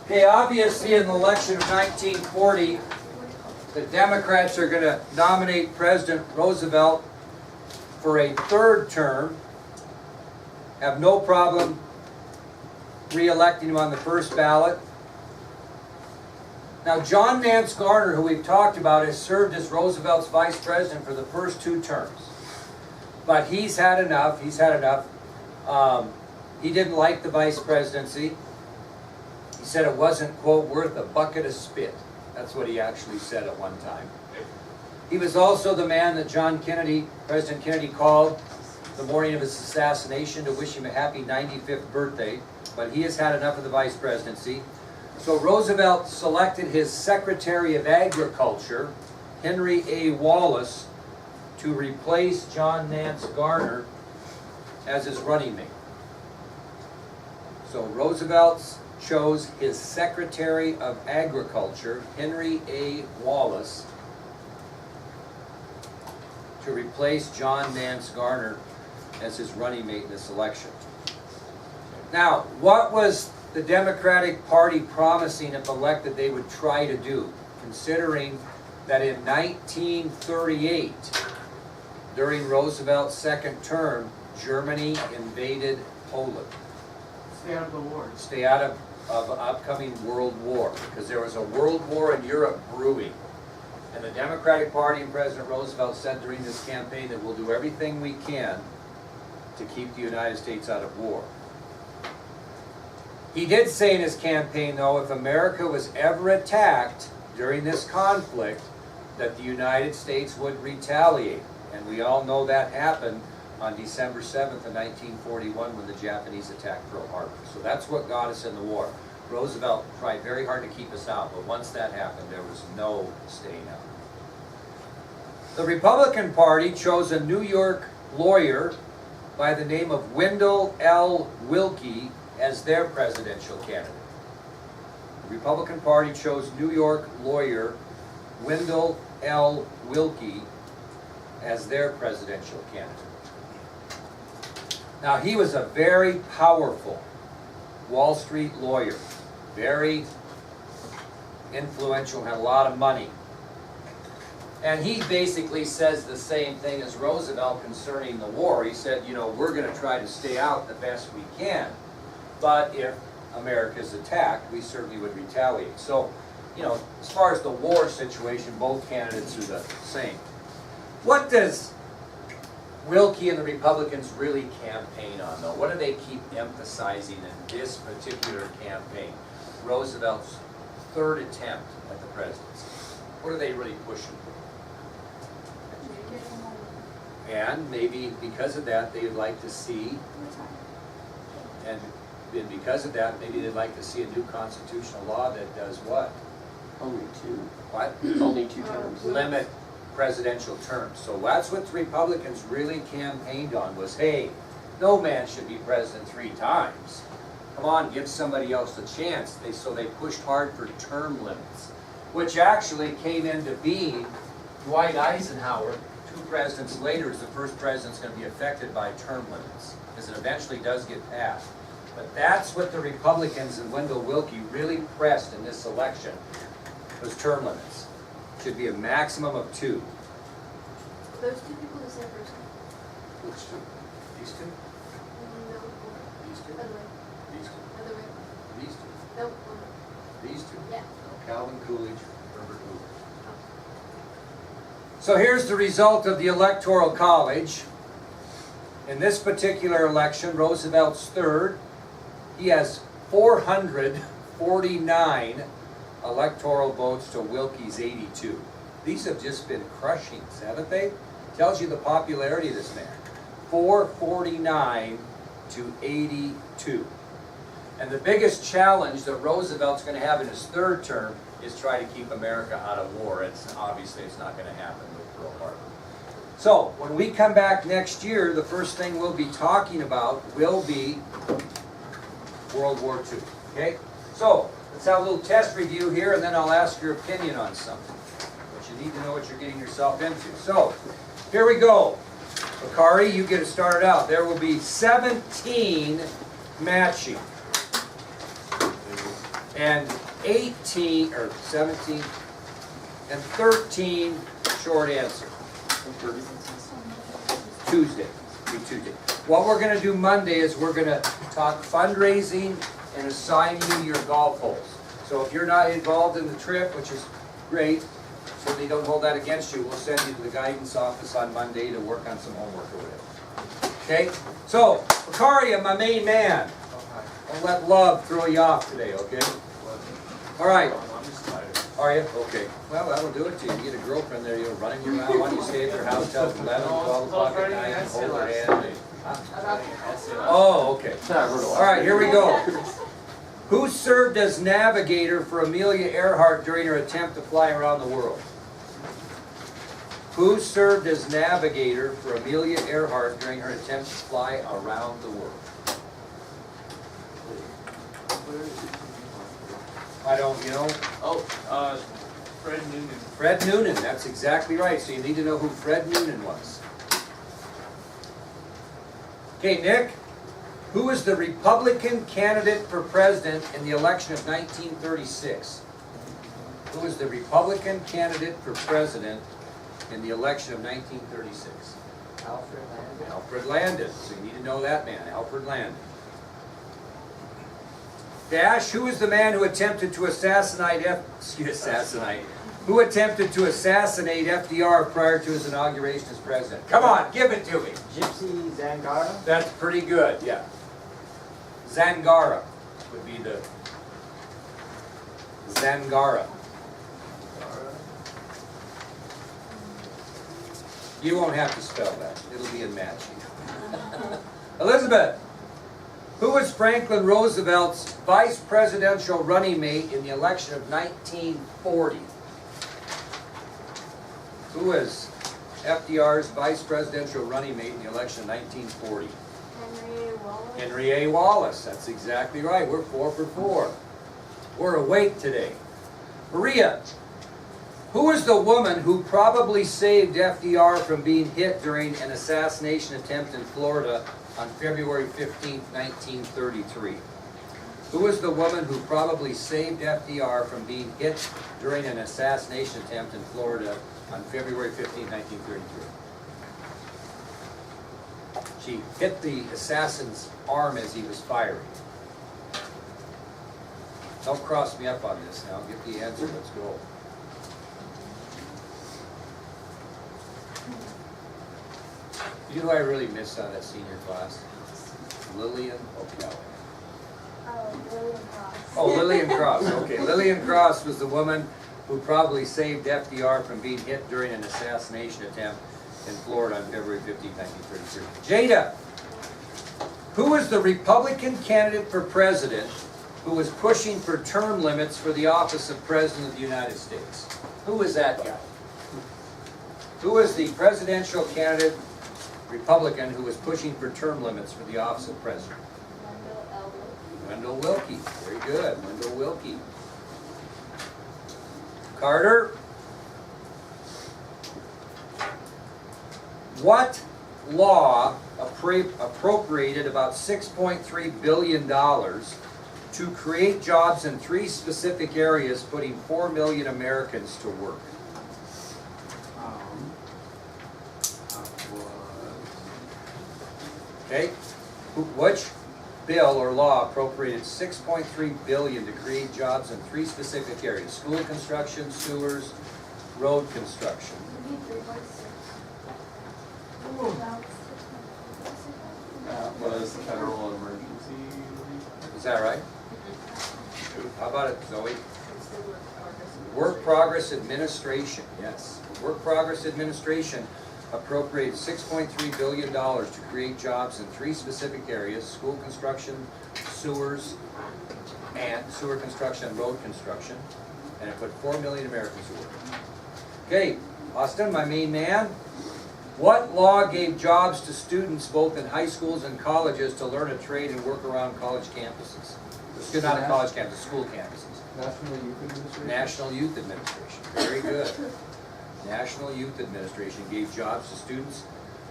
Okay, obviously in the election of 1940, the Democrats are going to nominate President Roosevelt for a third term, have no problem re-electing him on the first ballot. Now, John Nance Garner, who we've talked about, has served as Roosevelt's vice president for the first 2 terms. But he's had enough. He didn't like the vice presidency. He said it wasn't, quote, worth a bucket of spit. That's what he actually said at one time. He was also the man that President Kennedy called the morning of his assassination to wish him a happy 95th birthday. But he has had enough of the vice presidency. So Roosevelt selected his Secretary of Agriculture, Henry A. Wallace, to replace John Nance Garner as his running mate. So Roosevelt chose his Secretary of Agriculture, Henry A. Wallace, to replace John Nance Garner as his running mate in this election. Now, what was the Democratic Party promising if elected they would try to do, considering that in 1938, during Roosevelt's second term, Germany invaded Poland? Stay out of the war. Stay out of upcoming world war, because there was a world war in Europe brewing. And the Democratic Party and President Roosevelt said during this campaign that we'll do everything we can to keep the United States out of war. He did say in his campaign, though, if America was ever attacked during this conflict, that the United States would retaliate. And we all know that happened on December 7th of 1941 when the Japanese attacked Pearl Harbor. So that's what got us in the war. Roosevelt tried very hard to keep us out, but once that happened, there was no staying out. The Republican Party chose a New York lawyer by the name of Wendell L. Willkie as their presidential candidate. The Republican Party chose New York lawyer Wendell L. Willkie as their presidential candidate. Now, he was a very powerful Wall Street lawyer, very influential, had a lot of money. And he basically says the same thing as Roosevelt concerning the war. He said, you know, we're going to try to stay out the best we can, but if America's attacked, we certainly would retaliate. So, you know, as far as the war situation, both candidates are the same. What does Willkie and the Republicans really campaign on, though? What do they keep emphasizing in this particular campaign? Roosevelt's third attempt at the presidency. What are they really pushing for? And maybe because of that, they'd like to see, and because of that, maybe they'd like to see a new constitutional law that does what? Only 2. What? Only 2 terms. Limit presidential terms. So that's what the Republicans really campaigned on was, hey, no man should be president 3 times. Come on, give somebody else a chance. So they pushed hard for term limits, which actually came into being. Dwight Eisenhower, 2 presidents later, is the first president that's going to be affected by term limits, because it eventually does get passed. But that's what the Republicans and Wendell Willkie really pressed in this election, was term limits. Should be a maximum of 2. Those 2 people the same person? Which 2? These 2? No. These 2? Other way. These 2? Other way. These 2? No. These 2? Yeah. No, Calvin Coolidge, Herbert Hoover. So here's the result of the Electoral College. In this particular election, Roosevelt's third. He has 449 electoral votes to Willkie's 82. These have just been crushings, haven't they? Tells you the popularity of this man. 449 to 82. And the biggest challenge that Roosevelt's going to have in his third term is try to keep America out of war. Obviously it's not going to happen with Pearl Harbor. So when we come back next year, the first thing we'll be talking about will be World War II. Okay? So let's have a little test review here, and then I'll ask your opinion on something. But you need to know what you're getting yourself into. So here we go. Bakari, you get it started out. There will be 17 matching. and 18, or 17, and 13 short answer. Tuesday, be Tuesday. What we're gonna do Monday is we're gonna talk fundraising and assign you your golf holes. So if you're not involved in the trip, which is great, certainly don't hold that against you. We'll send you to the guidance office on Monday to work on some homework or whatever. Okay? So, Vicaria, my main man. Don't let love throw you off today, okay? All right. Are you? Okay. Well, that'll do it to you. You get a girlfriend there, you're running you around. Why don't you stay at their house till 11, 12 o'clock at night and hold her hand? Oh, okay. All right, here we go. Who served as navigator for Amelia Earhart during her attempt to fly around the world? Who served as navigator for Amelia Earhart during her attempt to fly around the world? I don't, you know? Oh, Fred Noonan. Fred Noonan, that's exactly right. So you need to know who Fred Noonan was. Okay, Nick. Who was the Republican candidate for president in the election of 1936? Who was the Republican candidate for president in the election of 1936? Alfred Landon. Alfred Landon. So you need to know that man, Alfred Landon. Dash, who was the man who attempted to assassinate FDR prior to his inauguration as president? Come on, give it to me. Gypsy Zangara. That's pretty good, yeah. Zangara would be the Zangara. You won't have to spell that. It'll be in matching. Elizabeth, who was Franklin Roosevelt's vice presidential running mate in the election of 1940? Who was FDR's vice presidential running mate in the election of 1940? Henry A. Wallace. Henry A. Wallace. That's exactly right. We're 4 for 4. We're awake today. Maria, who was the woman who probably saved FDR from being hit during an assassination attempt in Florida on February 15, 1933? Who was the woman who probably saved FDR from being hit during an assassination attempt in Florida on February 15, 1933? She hit the assassin's arm as he was firing. Don't cross me up on this now. Get the answer. Let's go. You know who I really missed out of that senior class? Lillian O'Callaghan. Oh, William Cross. Oh, Lillian Cross. Okay, Lillian Cross was the woman who probably saved FDR from being hit during an assassination attempt in Florida on February 15, 1933. Jada, who was the Republican candidate for president who was pushing for term limits for the office of President of the United States? Who was that guy? Who was the presidential candidate Republican who was pushing for term limits for the office of president? Wendell Wilkie. Very good. Wendell Wilkie. Carter. What law appropriated about $6.3 billion to create jobs in 3 specific areas, putting 4 million Americans to work? Okay, which bill or law appropriated $6.3 billion to create jobs in 3 specific areas? School construction, sewers, road construction. That was federal emergency. Is that right? How about it, Zoe? Work Progress Administration, yes. Work Progress Administration appropriated $6.3 billion to create jobs in 3 specific areas: school construction, sewers, and sewer construction and road construction. And it put 4 million Americans to work. Okay, Austin, my main man. What law gave jobs to students both in high schools and colleges to learn a trade and work around college campuses? Not at college campuses, school campuses. National Youth Administration. National Youth Administration. Very good. National Youth Administration gave jobs to students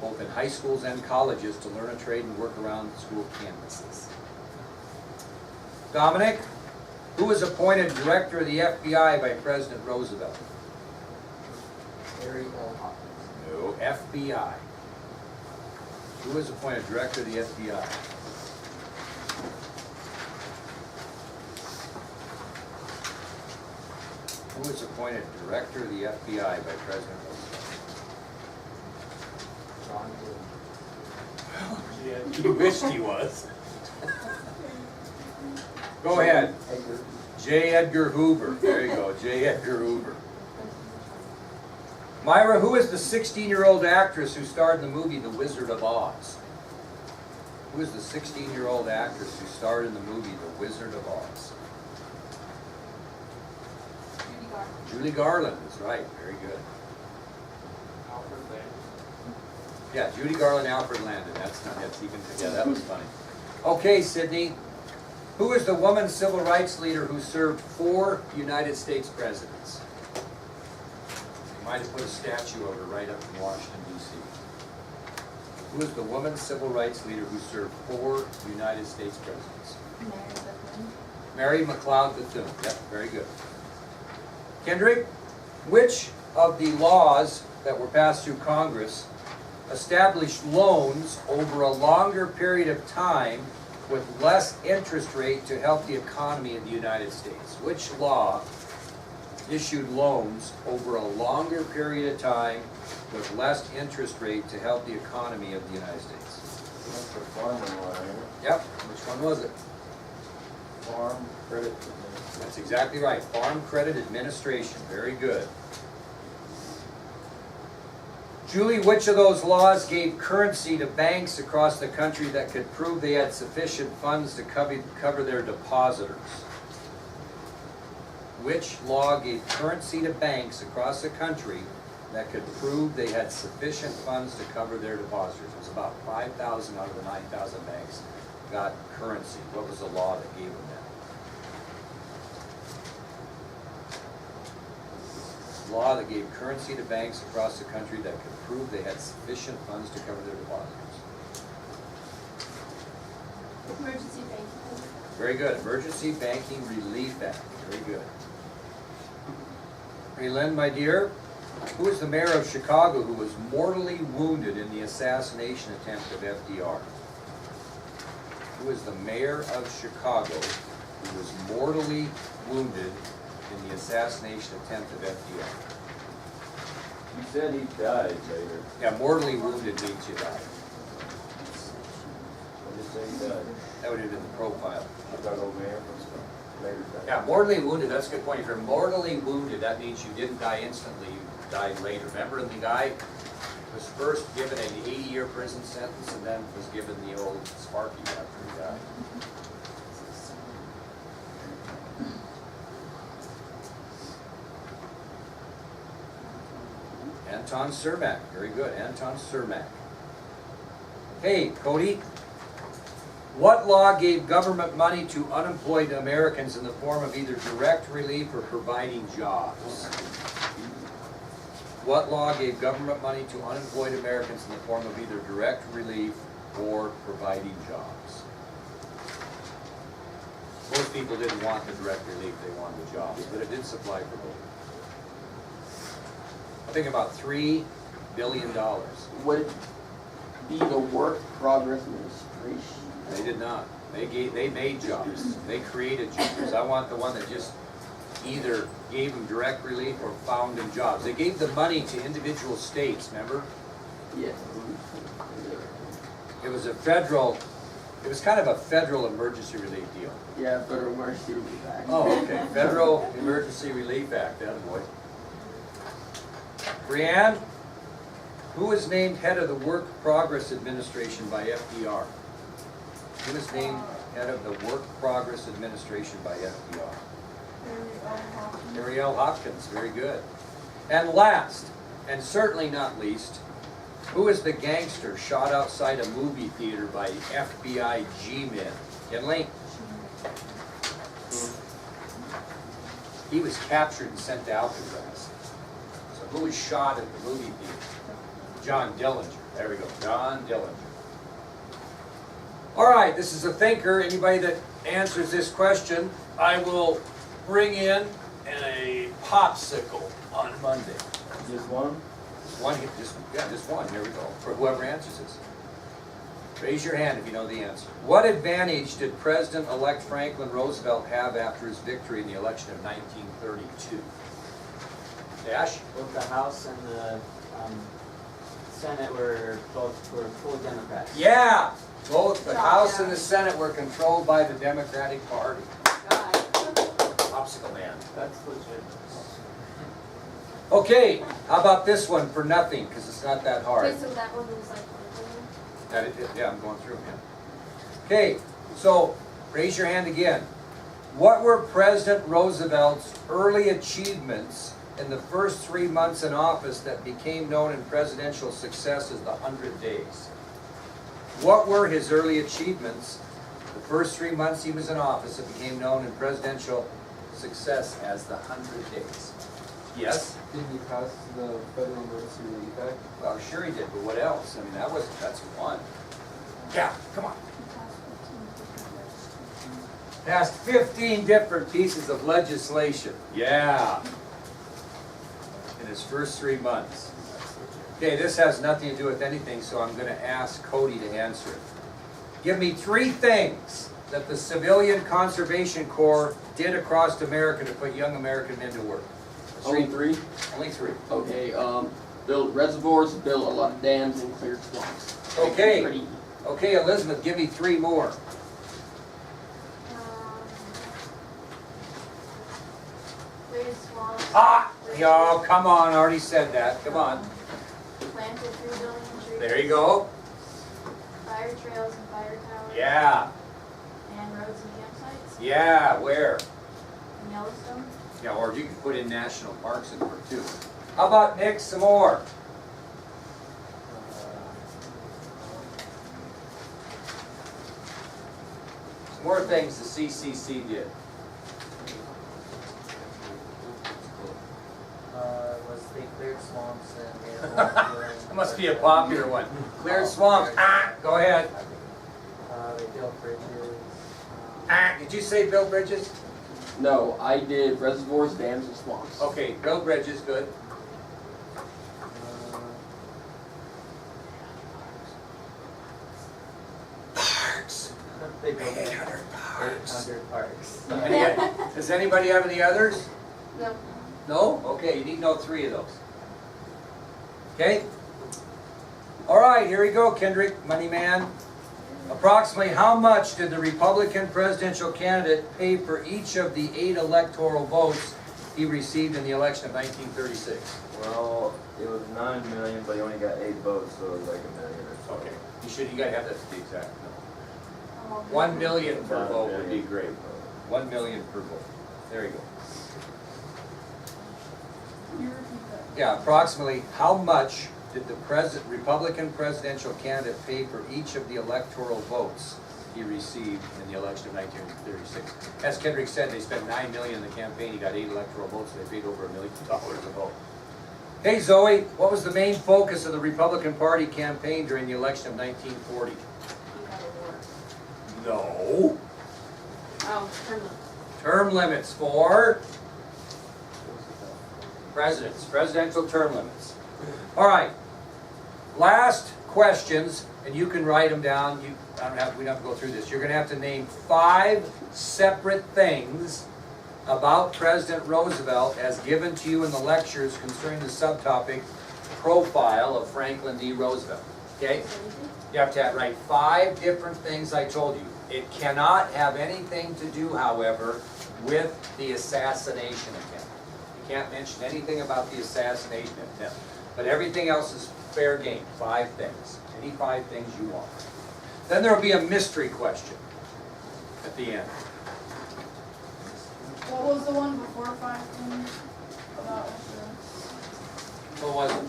both in high schools and colleges to learn a trade and work around school campuses. Dominic, Who was appointed director of the FBI by President Roosevelt? Harry L. Hopkins. No, FBI. Who was appointed director of the FBI? Who was appointed director of the FBI by President Roosevelt? John Dillon. He wished he was. Go ahead. Edgar. J. Edgar Hoover. There you go, J. Edgar Hoover. Myra, who is the 16-year-old actress who starred in the movie The Wizard of Oz? Who is the 16-year-old actress who starred in the movie The Wizard of Oz? Julie Garland is right. Very good. Alfred Landon. Yeah, Judy Garland, Alfred Landon. That's not that's even. Yeah, that was funny. Okay, Sydney. Who is the woman civil rights leader who served 4 United States presidents? You might have put a statue of her right up in Washington, D.C. Who is the woman civil rights leader who served 4 United States presidents? Mary McLeod Bethune. Yep, very good. Kendrick, which of the laws that were passed through Congress established loans over a longer period of time with less interest rate to help the economy in the United States? Which law issued loans over a longer period of time with less interest rate to help the economy of the United States? That's the farming one, ain't it? Yep, which one was it? Farm Credit Administration. That's exactly right, Farm Credit Administration, very good. Julie, which of those laws gave currency to banks across the country that could prove they had sufficient funds to cover their depositors? Which law gave currency to banks across the country that could prove they had sufficient funds to cover their depositors? It was about 5,000 out of the 9,000 banks got currency. What was the law that gave them that? Law that gave currency to banks across the country that could prove they had sufficient funds to cover their depositors. Emergency banking. Very good. Emergency Banking Relief Act. Very good. Hey, Lynn, my dear, who is the mayor of Chicago who was mortally wounded in the assassination attempt of FDR? Who is the mayor of Chicago who was mortally wounded in the assassination attempt of FDR? You said he died later. Yeah, mortally wounded means you died. I just say he died. That would have been the profile. I thought old man was later died. Yeah, mortally wounded, that's a good point. If you're mortally wounded, that means you didn't die instantly, you died later. Remember, the guy was first given an 80-year prison sentence and then was given the old Sparky after he died. Anton Cermak, very good, Anton Cermak. Hey, Cody, what law gave government money to unemployed Americans in the form of either direct relief or providing jobs? What law gave government money to unemployed Americans in the form of either direct relief or providing jobs? Most people didn't want the direct relief, they wanted the jobs, but it did supply for both. I think about $3 billion. Would it be the Work Progress Administration? They did not. They made jobs. They created jobs. I want the one that just either gave them direct relief or found them jobs. They gave the money to individual states, remember? Yes. It was a federal, it was kind of a federal emergency relief deal. Yeah, Federal Emergency Relief Act. Oh, okay. Federal Emergency Relief Act, that boy. Brianne, who was named head of the Work Progress Administration by FDR? Who was named head of the Work Progress Administration by FDR? Harry L. Hopkins, very good. And last, and certainly not least, who is the gangster shot outside a movie theater by FBI G-men? Kinley? He was captured and sent to Alcatraz. So who was shot at the movie theater? John Dillinger. There we go, John Dillinger. All right, this is a thinker. Anybody that answers this question I will bring in a popsicle on Monday. Just one? Just one, here we go, for whoever answers this. Raise your hand if you know the answer. What advantage did President-elect Franklin Roosevelt have after his victory in the election of 1932? Dash? Both the House and the Senate were fully Democrats. Yeah, both the House and the Senate were controlled by the Democratic Party. Popsicle man. That's legit. Okay, how about this one for nothing, because it's not that hard. Okay, so that one was like. Yeah, I'm going through them, yeah. Okay, so raise your hand again. What were President Roosevelt's early achievements in the first 3 months in office that became known in presidential success as the 100 Days? What were his early achievements the first 3 months he was in office that became known in presidential success as the 100 Days? Yes? Did he pass the Federal Emergency Relief Act? Well, sure he did, but what else? I mean, that's one. Yeah, come on. Passed 15 different pieces of legislation. Yeah. In his first 3 months. Okay, this has nothing to do with anything, so I'm gonna ask Cody to answer it. Give me 3 things that the Civilian Conservation Corps did across America to put young American men to work. Only 3? Only 3. Okay, build reservoirs, build a lot of dams and cleared swamps. Okay. Pretty easy. Okay, Elizabeth, give me 3 more. Cleared swamps. Ah! Yo, come on, I already said that. Come on. Planted 3 billion trees. There you go. Fire trails and fire towers. Yeah. And roads and campsites. Yeah, where? In Yellowstone. Yeah, or you can put in national parks in there too. How about Nick, some more? Some more things the CCC did. Was they cleared swamps and That must be a popular one. Cleared swamps. Ah, go ahead. they built bridges. Ah, did you say build bridges? No, I did reservoirs, dams, and swamps. Okay, build bridges, good. Parks. They built 800 parks. 800 parks. Does anybody have any others? No. No? Okay, you need to know 3 of those. Okay? All right, here we go, Kendrick, money man. Approximately how much did the Republican presidential candidate pay for each of the 8 electoral votes he received in the election of 1936? Well, it was 9 million, but he only got 8 votes, so it was like $1 million or so. Okay, you gotta have that to be exact. No. Oh, 1 million per About vote $1 would be million. great. 1 million per vote. There you go. Can you repeat that? Yeah, approximately how much did the Republican presidential candidate pay for each of the electoral votes he received in the election of 1936? As Kendrick said, they spent $9 million in the campaign. He got 8 electoral votes, so they paid over $1 million a vote. Hey Zoe, what was the main focus of the Republican Party campaign during the election of 1940? You got a war. No. Oh, Term limits for presidents, presidential term limits. All right, last questions, and you can write them down. We don't have to go through this. You're going to have to name 5 separate things about President Roosevelt as given to you in the lectures concerning the subtopic profile of Franklin D. Roosevelt. Okay? You have to write 5 different things I told you. It cannot have anything to do, however, with the assassination attempt. You can't mention anything about the assassination attempt. But everything else is fair game. 5 things. Any 5 things you want. Then there will be a mystery question at the end. What was the one before 5 things about insurance? What was it?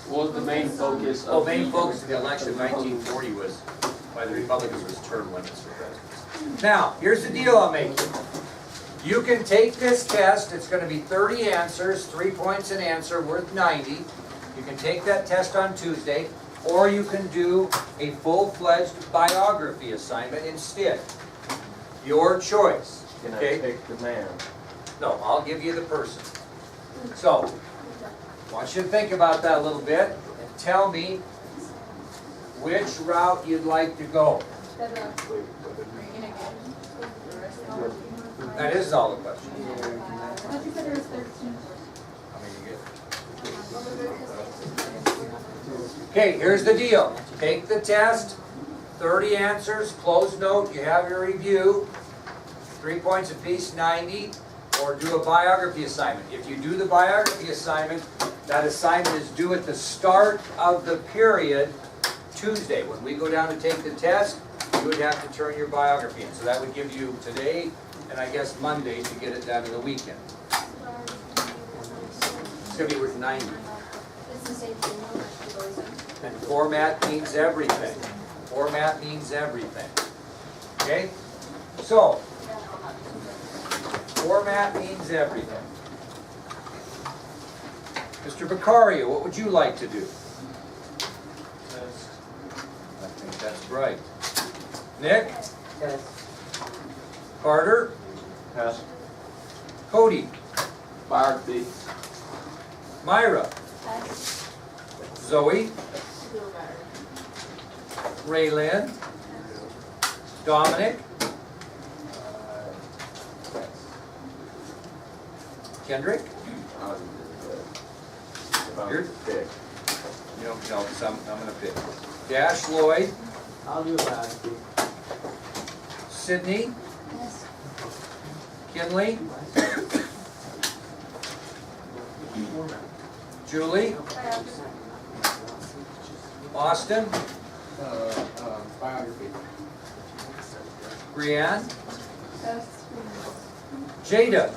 What was the main focus Well, of main the focus of the election of 1940 was, by the Republicans, was term limits for presidents. Now, here's the deal I'll make you. You can take this test. It's going to be 30 answers, 3 points an answer, worth 90. You can take that test on Tuesday, or you can do a full-fledged biography assignment instead. Your choice. Can I Okay. pick the man? No, I'll give you the person. So, I want you to think about that a little bit and tell me which route you'd like to go. Are you gonna get the rest of it? That is all the question. I thought you said there was 13. How many you get? Okay, here's the deal. Take the test, 30 answers, close note, you have your review, 3 points apiece, 90, or do a biography assignment. If you do the biography assignment, that assignment is due at the start of the period, Tuesday. When we go down to take the test, you would have to turn your biography in. So that would give you today, and I guess Monday to get it done in the weekend. It's gonna be worth 90. It's the same thing. And format means everything. Format means everything. Okay? So, format means everything. Mr. Vicario, what would you like to do? I think that's right. Nick? Yes. Carter? Pass. Cody? Biography. Myra? That's Zoe? feel better. Raylyn? Dominic? Kendrick? I'll do this. If I'm You're- to pick. You don't know, so I'm gonna pick. Dash Lloyd? I'll do biography. Sydney? Yes. Kinley? Julie? Austin? Biography. Brianne? That's Jada?